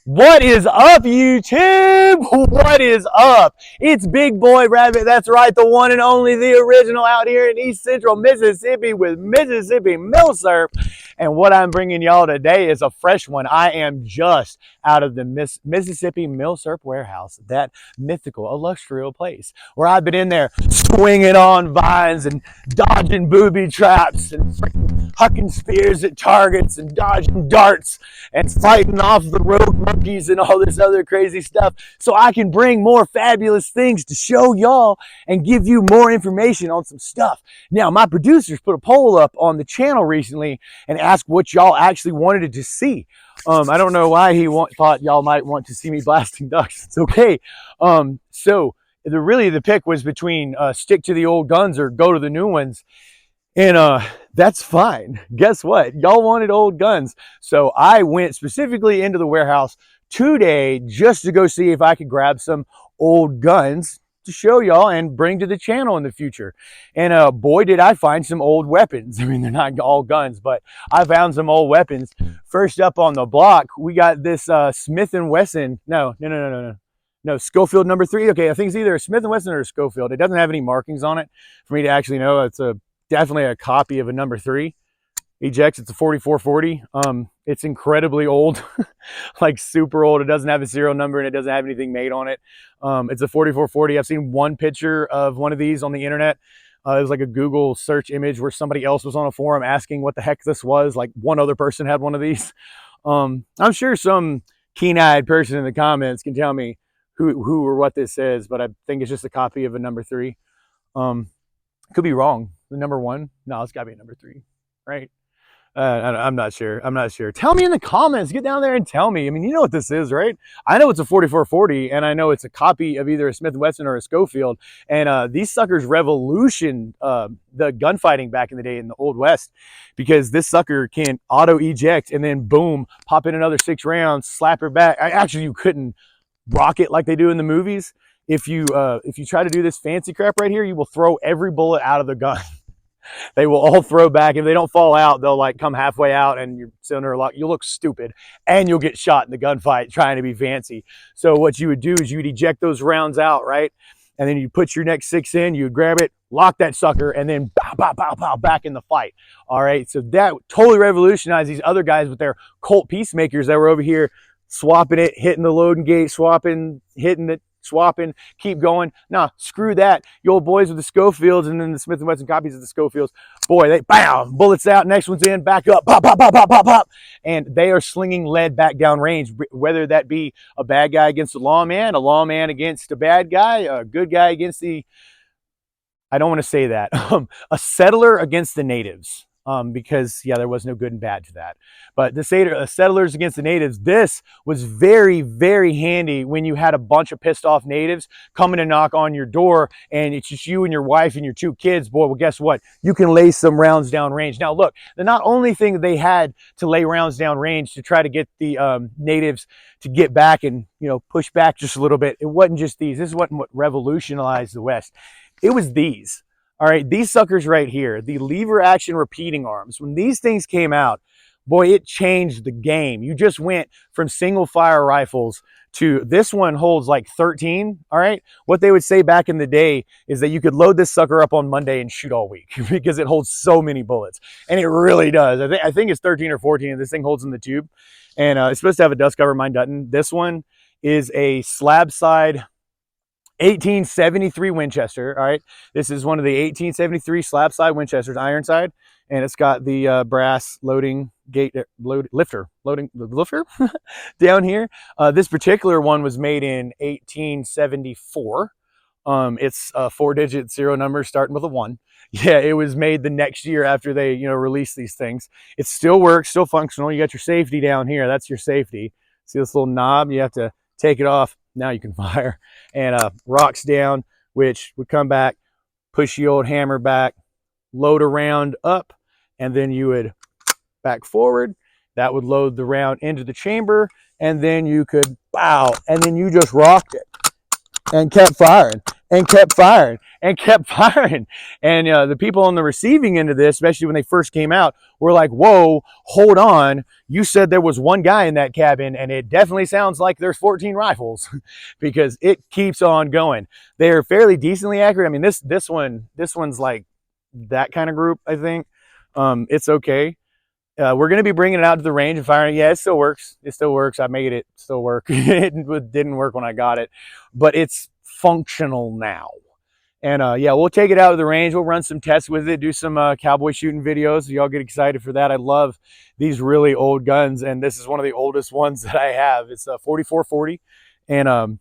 What is up, YouTube? What is up? It's Big Boy Rabbit. That's right, the one and only, the original out here in East Central Mississippi with Mississippi Milsurp. And what I'm bringing y'all today is a fresh one. I am just out of the Mississippi Milsurp warehouse, that mythical, illustrious place where I've been in there swinging on vines and dodging booby traps and hucking spears at targets and dodging darts and fighting off the road monkeys and all this other crazy stuff, so I can bring more fabulous things to show y'all and give you more information on some stuff. Now, my producers put a poll up on the channel recently and asked what y'all actually wanted to see. I don't know why he thought y'all might want to see me blasting ducks. It's okay. So the pick was between stick to the old guns or go to the new ones. And that's fine. Guess what? Y'all wanted old guns. So I went specifically into the warehouse today just to go see if I could grab some old guns to show y'all and bring to the channel in the future. And boy, did I find some old weapons. I mean, they're not all guns, but I found some old weapons. First up on the block, we got this Smith & Wesson. No, Schofield number 3. Okay, I think it's either a Smith & Wesson or a Schofield. It doesn't have any markings on it for me to actually know. It's definitely a copy of a number 3 ejects. It's a 4440. It's incredibly old, like super old. It doesn't have a serial number and it doesn't have anything made on it. It's a 4440. I've seen one picture of one of these on the internet. It was like a Google search image where somebody else was on a forum asking what the heck this was. Like one other person had one of these. I'm sure some keen-eyed person in the comments can tell me who or what this is, but I think it's just a copy of a number 3. Could be wrong. The number 1? No, it's got to be a number 3, right? I'm not sure. Tell me in the comments. Get down there and tell me. I mean, you know what this is, right? I know it's a 4440, and I know it's a copy of either a Smith & Wesson or a Schofield. And these suckers revolutionized the gunfighting back in the day in the Old West, because this sucker can auto-eject and then, boom, pop in another 6 rounds, slap her back. Actually, you couldn't rock it like they do in the movies. If you try to do this fancy crap right here, you will throw every bullet out of the gun. They will all throw back. If they don't fall out, they'll like come halfway out and your cylinder lock. You'll look stupid and you'll get shot in the gunfight trying to be fancy. So what you would do is you would eject those rounds out, right? And then you put your next 6 in, you would grab it, lock that sucker, and then pow, pow, pow, pow, back in the fight. All right. So that totally revolutionized these other guys with their Colt Peacemakers that were over here swapping it, hitting the loading gate, swapping, hitting it, swapping, keep going. Nah, screw that. You old boys with the Schofields and then the Smith & Wesson copies of the Schofields, boy, they bam, bullets out, next one's in, back up, pop, pop, pop, pop, pop, pop. And they are slinging lead back down range, whether that be a bad guy against a lawman against a bad guy, a good guy against the, I don't want to say that, a settler against the natives. Because yeah, there was no good and bad to that. But the settlers against the natives, this was very, very handy when you had a bunch of pissed off natives coming to knock on your door and it's just you and your wife and your 2 kids. Boy, well, guess what? You can lay some rounds down range. Now look, the not only thing that they had to lay rounds down range to try to get the natives to get back and, you know, push back just a little bit. It wasn't just these. This is what revolutionized the West. It was these. All right, these suckers right here, the lever action repeating arms. When these things came out, boy, it changed the game. You just went from single fire rifles to this one holds like 13. All right, what they would say back in the day is that you could load this sucker up on Monday and shoot all week because it holds so many bullets. And it really does. I think it's 13 or 14 and this thing holds in the tube. And it's supposed to have a dust cover. Mine doesn't. This one is a slab side 1873 Winchester. All right, this is one of the 1873 slab side Winchesters, iron side, and it's got the brass loading gate, lifter down here. This particular one was made in 1874. It's a 4-digit serial number starting with a 1. Yeah, it was made the next year after they, you know, released these things. It still works, still functional. You got your safety down here. That's your safety. See this little knob? You have to take it off. Now you can fire. And rocks down, which would come back, push the old hammer back, load a round up, and then you would back forward. That would load the round into the chamber, and then you could bow, and then you just rocked it and kept firing and kept firing. and kept firing. And the people on the receiving end of this, especially when they first came out, were like, whoa, hold on. You said there was one guy in that cabin, and it definitely sounds like there's 14 rifles because it keeps on going. They're fairly decently accurate. I mean, this one's like that kind of group, I think. It's okay. We're going to be bringing it out to the range and firing it. Yeah, it still works. It still works. I made it still work. It didn't work when I got it, but it's functional now. And yeah, we'll take it out of the range. We'll run some tests with it, do some cowboy shooting videos. Y'all get excited for that. I love these really old guns, and this is one of the oldest ones that I have. It's a 4440, and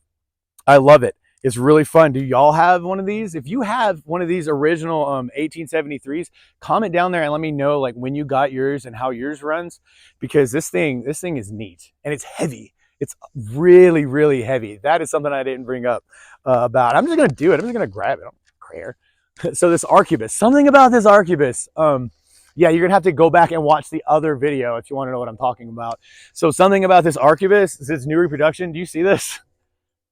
I love it. It's really fun. Do y'all have one of these? If you have one of these original 1873s, comment down there and let me know like when you got yours and how yours runs, because this thing is neat and it's heavy. It's really, really heavy. That is something I didn't bring up about. I'm just going to do it. I'm just going to grab it. I don't care. So this arquebus, something about this arquebus. Yeah, you're going to have to go back and watch the other video if you want to know what I'm talking about. So something about this arquebus, this new reproduction. Do you see this?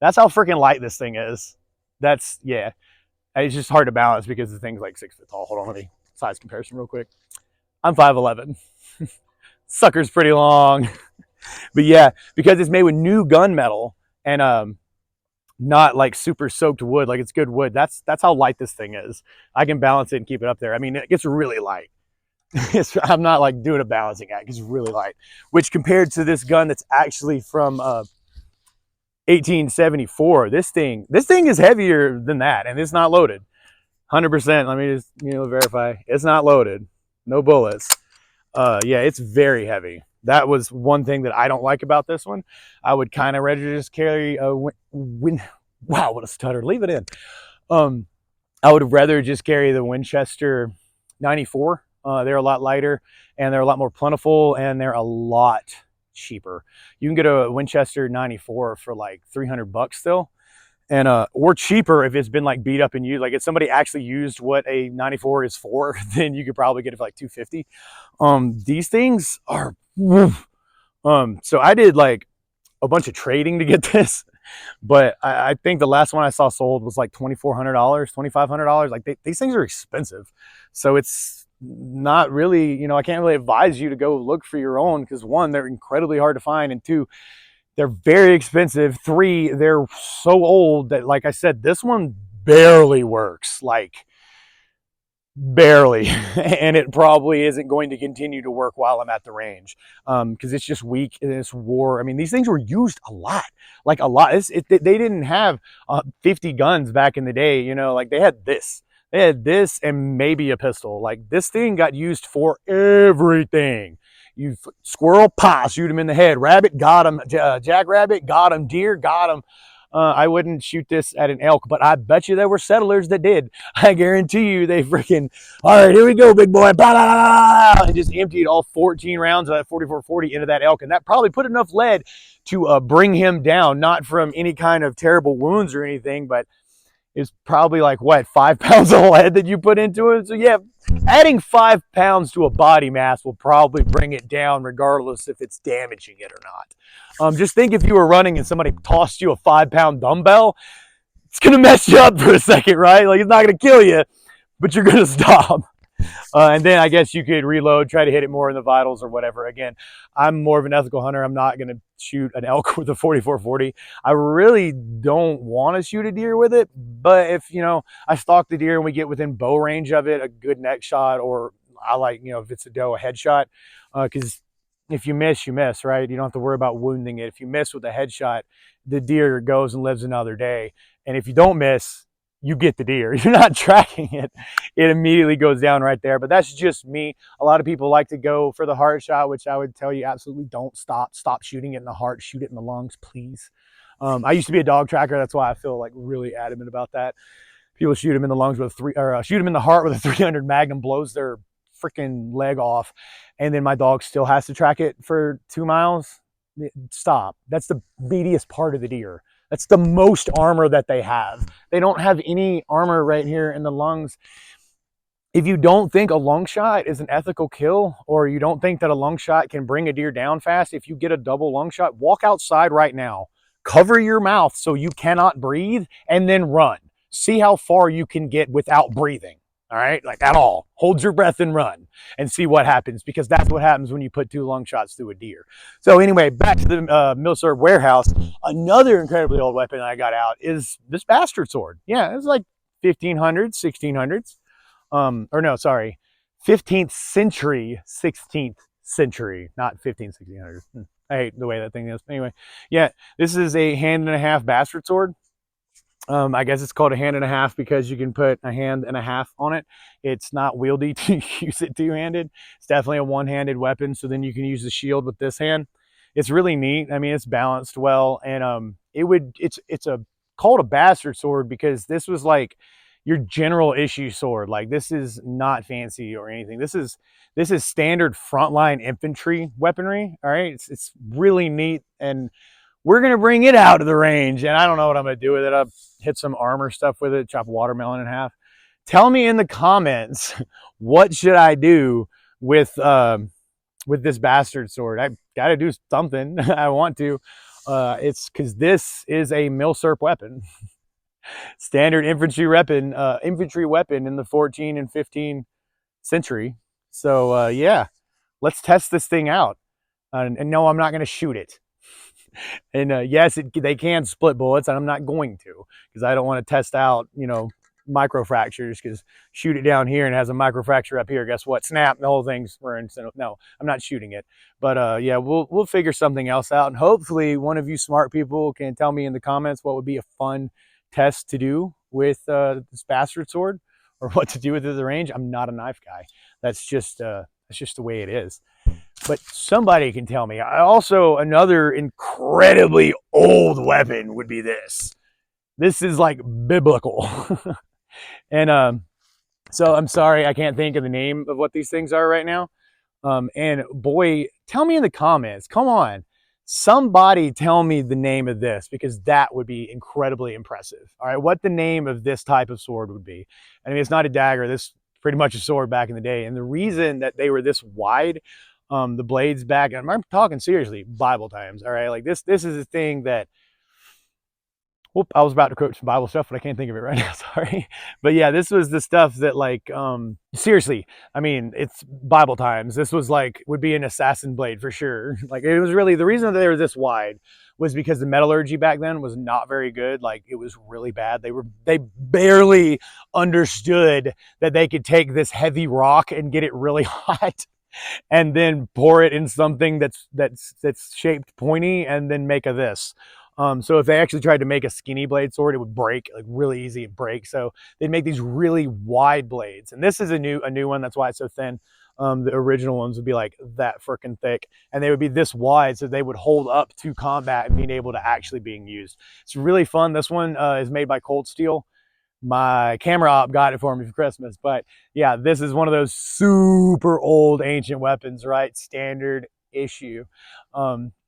That's how freaking light this thing is. That's, yeah. It's just hard to balance because the thing's like 6 foot tall. Hold on, let me size comparison real quick. I'm 5'11". Sucker's pretty long. But yeah, because it's made with new gunmetal and not like super soaked wood, like it's good wood. That's how light this thing is. I can balance it and keep it up there. I mean, it gets really light. I'm not like doing a balancing act. It's really light, which compared to this gun that's actually from 1874, this thing is heavier than that, and it's not loaded 100%. Let me just verify it's not loaded, no bullets. Yeah, it's very heavy. That was one thing that I don't like about this one. I would kind of rather just carry a wow, what a stutter, leave it in. I would rather just carry the Winchester 94. They're a lot lighter and they're a lot more plentiful, and they're a lot cheaper. You can get a Winchester 94 for like $300 still, and or cheaper if it's been like beat up and used. Like if somebody actually used what a 94 is for, then you could probably get it for like $250. These things are so I did like a bunch of trading to get this, but I think the last one I saw sold was like $2,400, $2,500. Like these things are expensive, so it's not really, I can't really advise you to go look for your own, because one, they're incredibly hard to find, and two, they're very expensive. Three, they're so old that, like I said, this one barely works, like barely, and it probably isn't going to continue to work while I'm at the range, because it's just weak and it's war. I mean, these things were used a lot, like a lot. They didn't have 50 guns back in the day, like they had this. They had this and maybe a pistol. Like this thing got used for everything. You squirrel, shoot him in the head. Rabbit, got him. Jackrabbit, got him. Deer, got him. I wouldn't shoot this at an elk, but I bet you there were settlers that did. I guarantee you they freaking, all right, here we go, big boy. And just emptied all 14 rounds of that 4440 into that elk. And that probably put enough lead to bring him down, not from any kind of terrible wounds or anything, but is probably like what, 5 pounds of lead that you put into it. So yeah, adding 5 pounds to a body mass will probably bring it down regardless if it's damaging it or not. Just think if you were running and somebody tossed you a 5-pound dumbbell, it's gonna mess you up for a second, right? Like it's not gonna kill you, but you're gonna stop. And then I guess you could reload, try to hit it more in the vitals or whatever. Again, I'm more of an ethical hunter. I'm not going to shoot an elk with a 4440. I really don't want to shoot a deer with it. But if, I stalk the deer and we get within bow range of it, a good neck shot, or I like, if it's a doe, a headshot. Because if you miss, you miss, right? You don't have to worry about wounding it. If you miss with a headshot, the deer goes and lives another day. And if you don't miss, you get the deer. You're not tracking it. It immediately goes down right there. But that's just me. A lot of people like to go for the heart shot, which I would tell you absolutely don't stop. Stop shooting it in the heart. Shoot it in the lungs, please. I used to be a dog tracker. That's why I feel like really adamant about that. People shoot them in the lungs with shoot them in the heart with a 300 Magnum, blows their freaking leg off, and then my dog still has to track it for 2 miles. Stop. That's the meatiest part of the deer. That's the most armor that they have. They don't have any armor right here in the lungs. If you don't think a lung shot is an ethical kill, or you don't think that a lung shot can bring a deer down fast, if you get a double lung shot, walk outside right now. Cover your mouth so you cannot breathe, and then run. see how far you can get without breathing. All right, like at all. Hold your breath and run and see what happens, because that's what happens when you put 2 lung shots through a deer. So anyway, back to the Milsurp warehouse. Another incredibly old weapon I got out is this bastard sword. Yeah, it's like 1500s, 1600s. Or no, sorry, 15th century, 16th century, not 1600s. I hate the way that thing is. Anyway, yeah, this is a hand and a half bastard sword. I guess it's called a hand and a half because you can put a hand and a half on it. It's not wieldy to use it two-handed. It's definitely a one-handed weapon. So then you can use the shield with this hand. It's really neat. I mean, it's balanced well, and it's called a bastard sword because this was like your general issue sword. Like, this is not fancy or anything. This is standard frontline infantry weaponry. All right, it's really neat, and we're going to bring it out to the range, and I don't know what I'm going to do with it. I'll hit some armor stuff with it, chop a watermelon in half. Tell me in the comments, what should I do with this bastard sword? I got to do something. I want to. It's because this is a Milsurp weapon. Standard infantry weapon in the 14 and 15 century. So yeah, let's test this thing out. And no, I'm not going to shoot it. And yes, they can split bullets, and I'm not going to, because I don't want to test out, microfractures, because shoot it down here and it has a microfracture up here. Guess what? Snap, the whole thing's ruined. So no, I'm not shooting it. But yeah, we'll figure something else out, and hopefully one of you smart people can tell me in the comments what would be a fun test to do with this bastard sword, or what to do with it at the range. I'm not a knife guy. That's just the way it is. But somebody can tell me. Also, another incredibly old weapon would be this. This is like biblical. And so I'm sorry, I can't think of the name of what these things are right now. And boy, tell me in the comments. Come on. Somebody tell me the name of this, because that would be incredibly impressive. All right, what the name of this type of sword would be. I mean, it's not a dagger. This is pretty much a sword back in the day. And the reason that they were this wide, the blades back, and I'm talking seriously, Bible times. All right, like this is a thing that, whoop, I was about to quote some Bible stuff, but I can't think of it right now. Sorry. But yeah, this was the stuff that, like, seriously, I mean, it's Bible times. This was like, would be an assassin blade for sure. Like, it was really, the reason that they were this wide was because the metallurgy back then was not very good. Like, it was really bad. They barely understood that they could take this heavy rock and get it really hot, and then pour it in something that's shaped pointy, and then make of this. So if they actually tried to make a skinny blade sword, it would break, like really easy to break. So they'd make these really wide blades, and this is a new one. That's why it's so thin. The original ones would be like that freaking thick, and they would be this wide, so they would hold up to combat and being able to actually being used. It's really fun. This one is made by Cold Steel. My camera op got it for me for Christmas. But yeah, this is one of those super old ancient weapons, right? Standard issue.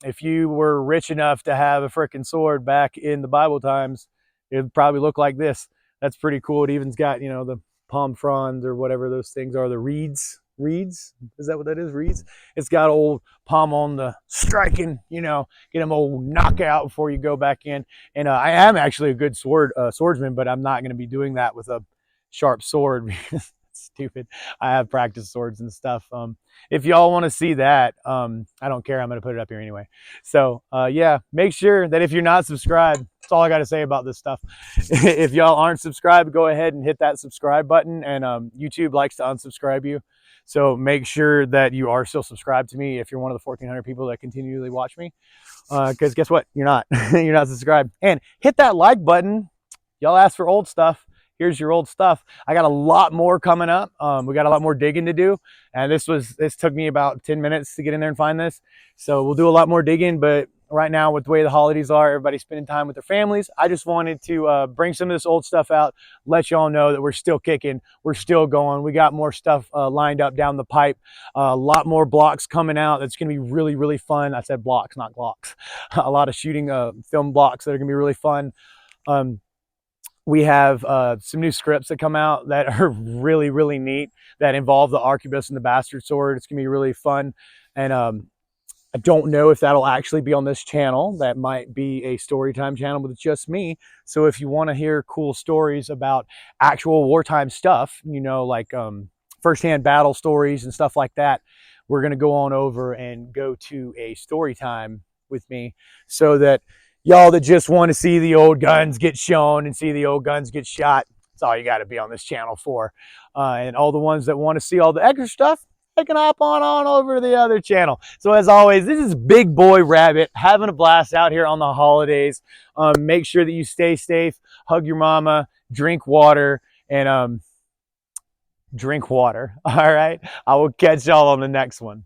If you were rich enough to have a freaking sword back in the Bible times, it would probably look like this. That's pretty cool. It even's got, the palm fronds or whatever those things are, the reeds. Is that what that is? Reeds. It's got old palm on the striking, get them old knockout before you go back in. And I am actually a good swordsman, but I'm not going to be doing that with a sharp sword because it's stupid. I have practice swords and stuff. If y'all want to see that, I don't care. I'm going to put it up here anyway. So yeah, make sure that if you're not subscribed, that's all I got to say about this stuff. If y'all aren't subscribed, go ahead and hit that subscribe button. And YouTube likes to unsubscribe you. So make sure that you are still subscribed to me if you're one of the 1,400 people that continually watch me. Because guess what? You're not. You're not subscribed. And hit that like button. Y'all asked for old stuff. Here's your old stuff. I got a lot more coming up. We got a lot more digging to do. And this took me about 10 minutes to get in there and find this. So we'll do a lot more digging. But right now, with the way the holidays are, everybody's spending time with their families. I just wanted to bring some of this old stuff out, let y'all know that we're still kicking, we're still going. We got more stuff lined up down the pipe, a lot more blocks coming out. That's going to be really, really fun. I said blocks, not Glocks. A lot of shooting film blocks that are going to be really fun. We have some new scripts that come out that are really, really neat that involve the arquebus and the bastard sword. It's going to be really fun. And I don't know if that'll actually be on this channel. That might be a story time channel with just me. So if you want to hear cool stories about actual wartime stuff, you know, like firsthand battle stories and stuff like that, we're going to go on over and go to a story time with me, so that y'all that just want to see the old guns get shown and see the old guns get shot, that's all you got to be on this channel for. And all the ones that want to see all the extra stuff, they can hop on over to the other channel. So as always, this is Big Boy Rabbit having a blast out here on the holidays. Make sure that you stay safe, hug your mama, drink water, and drink water. All right. I will catch y'all on the next one.